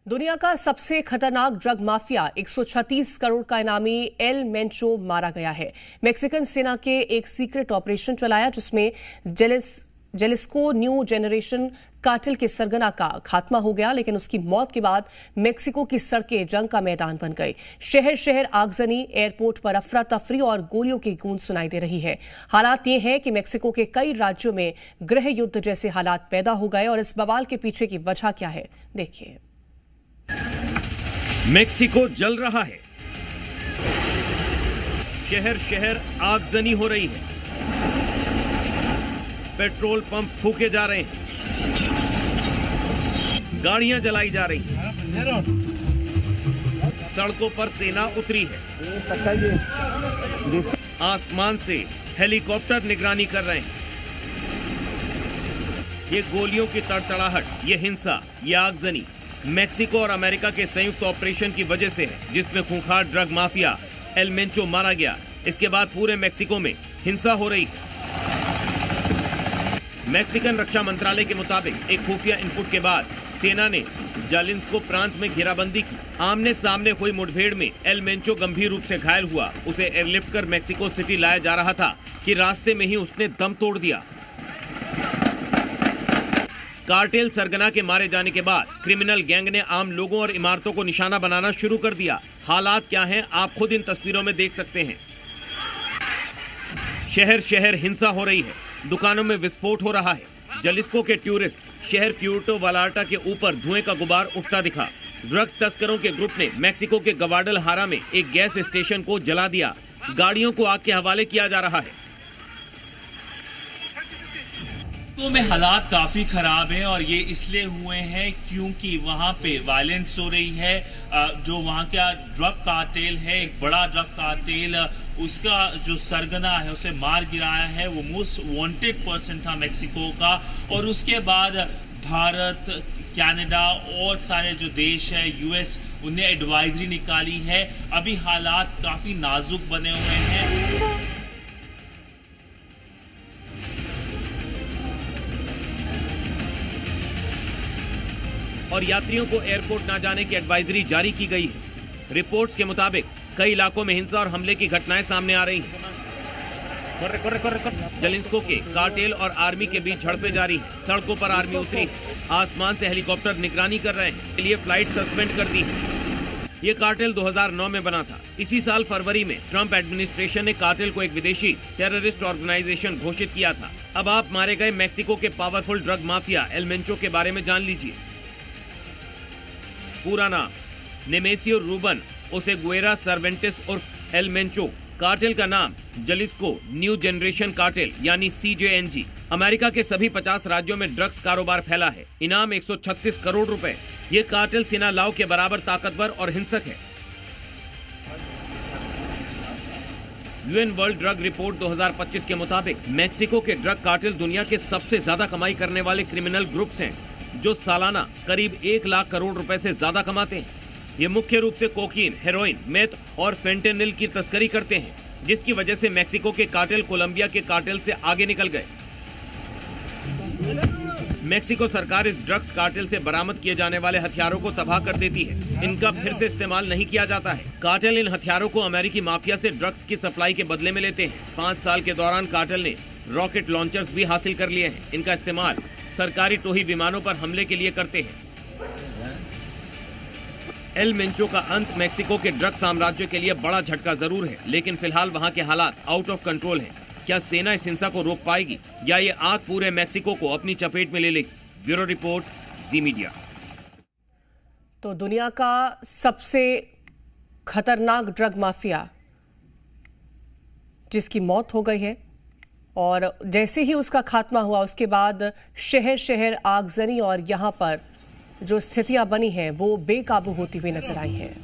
दुनिया का सबसे खतरनाक ड्रग माफिया 136 करोड़ का इनामी एल मेंचो मारा गया है। मैक्सिकन सेना के एक सीक्रेट ऑपरेशन चलाया जिसमें जेलिस्को न्यू जनरेशन कार्टेल के सरगना का खात्मा हो गया, लेकिन उसकी मौत के बाद मेक्सिको की सड़कें जंग का मैदान बन गई। शहर शहर आगजनी, एयरपोर्ट पर अफरा तफरी और गोलियों की गूंज सुनाई दे रही है। हालात ये हैं कि मेक्सिको के कई राज्यों में गृह युद्ध जैसे हालात पैदा हो गए और इस बवाल के पीछे की वजह क्या है, देखिए। मेक्सिको जल रहा है, शहर शहर आगजनी हो रही है, पेट्रोल पंप फूके जा रहे हैं, गाड़ियां जलाई जा रही हैं, सड़कों पर सेना उतरी है, आसमान से हेलीकॉप्टर निगरानी कर रहे हैं। ये गोलियों की तड़तड़ाहट, ये हिंसा, ये आगजनी मेक्सिको और अमेरिका के संयुक्त ऑपरेशन की वजह से है, जिसमें खूंखार ड्रग माफिया एल मेंचो मारा गया। इसके बाद पूरे मेक्सिको में हिंसा हो रही है। मैक्सिकन रक्षा मंत्रालय के मुताबिक एक खुफिया इनपुट के बाद सेना ने जालिन्स्को प्रांत में घेराबंदी की। आमने सामने हुई मुठभेड़ में एल मेंचो गंभीर रूप से घायल हुआ। उसे एयरलिफ्ट कर मेक्सिको सिटी लाया जा रहा था कि रास्ते में ही उसने दम तोड़ दिया। कार्टेल सरगना के मारे जाने के बाद क्रिमिनल गैंग ने आम लोगों और इमारतों को निशाना बनाना शुरू कर दिया। हालात क्या हैं, आप खुद इन तस्वीरों में देख सकते हैं। शहर शहर हिंसा हो रही है, दुकानों में विस्फोट हो रहा है। जलिस्को के टूरिस्ट शहर प्यूर्टो वालार्टा के ऊपर धुएं का गुबार उठता दिखा। ड्रग्स तस्करों के ग्रुप ने मेक्सिको के गवाडलहारा में एक गैस स्टेशन को जला दिया। गाड़ियों को आग के हवाले किया जा रहा है। तो में हालात काफ़ी ख़राब है और ये इसलिए हुए हैं क्योंकि वहाँ पे वायलेंस हो रही है। जो वहाँ का ड्रग कार्टेल है, एक बड़ा ड्रग कार्टेल, उसका जो सरगना है उसे मार गिराया है। वो मोस्ट वांटेड पर्सन था मेक्सिको का। और उसके बाद भारत, कनाडा और सारे जो देश है, यूएस, उन्हें एडवाइजरी निकाली है। अभी हालात काफ़ी नाजुक बने हुए हैं। और यात्रियों को एयरपोर्ट न जाने की एडवाइजरी जारी की गई है। रिपोर्ट्स के मुताबिक कई इलाकों में हिंसा और हमले की घटनाएं सामने आ रही हैं। जलिन्स्को के कार्टेल और आर्मी के बीच झड़पें जारी हैं। सड़कों पर आर्मी उतरी है, आसमान से हेलीकॉप्टर निगरानी कर रहे हैं। लिए फ्लाइट सस्पेंड कर दी है। ये कार्टेल 2009 में बना था। इसी साल फरवरी में ट्रंप एडमिनिस्ट्रेशन ने कार्टेल को एक विदेशी टेररिस्ट ऑर्गेनाइजेशन घोषित किया था। अब आप मारे गए मेक्सिको के powerful drug mafia El Mencho के बारे में जान लीजिए। पूरा नाम नेमेसियो रूबन ओसेगुएरा सर्वेंटिस उर्फ एल मेंचो। कार्टेल का नाम जलिस्को न्यू जनरेशन कार्टेल यानी CJNG। अमेरिका के सभी 50 राज्यों में ड्रग्स कारोबार फैला है। इनाम 136 करोड़ रुपए। ये कार्टेल सिनालाओ के बराबर ताकतवर और हिंसक है। UN वर्ल्ड ड्रग रिपोर्ट 2025 के मुताबिक मेक्सिको के ड्रग कार्टेल दुनिया के सबसे ज्यादा कमाई करने वाले क्रिमिनल ग्रुप्स हैं, जो सालाना करीब 1 लाख करोड़ रुपए से ज्यादा कमाते हैं। ये मुख्य रूप से कोकीन, हेरोइन, मेथ और फेंटेनिल की तस्करी करते हैं, जिसकी वजह से मेक्सिको के कार्टेल कोलंबिया के कार्टेल से आगे निकल गए। मेक्सिको सरकार इस ड्रग्स कार्टेल से बरामद किए जाने वाले हथियारों को तबाह कर देती है। इनका फिर से इस्तेमाल नहीं किया जाता है। कार्टेल इन हथियारों को अमेरिकी माफिया से ड्रग्स की सप्लाई के बदले में लेते हैं। 5 साल के दौरान कार्टेल ने रॉकेट लॉन्चर्स भी हासिल कर लिए हैं। इनका इस्तेमाल सरकारी टोही विमानों पर हमले के लिए करते हैं। एल मेंचो का अंत मेक्सिको के ड्रग साम्राज्य के लिए बड़ा झटका जरूर है, लेकिन फिलहाल वहां के हालात आउट ऑफ कंट्रोल हैं। क्या सेना इस हिंसा को रोक पाएगी या ये आग पूरे मेक्सिको को अपनी चपेट में ले लेगी? ब्यूरो रिपोर्ट, जी मीडिया। तो दुनिया का सबसे खतरनाक ड्रग माफिया जिसकी मौत हो गई है और जैसे ही उसका खात्मा हुआ उसके बाद शहर शहर आगजनी और यहां पर जो स्थितियां बनी हैं वो बेकाबू होती हुई नजर आई हैं।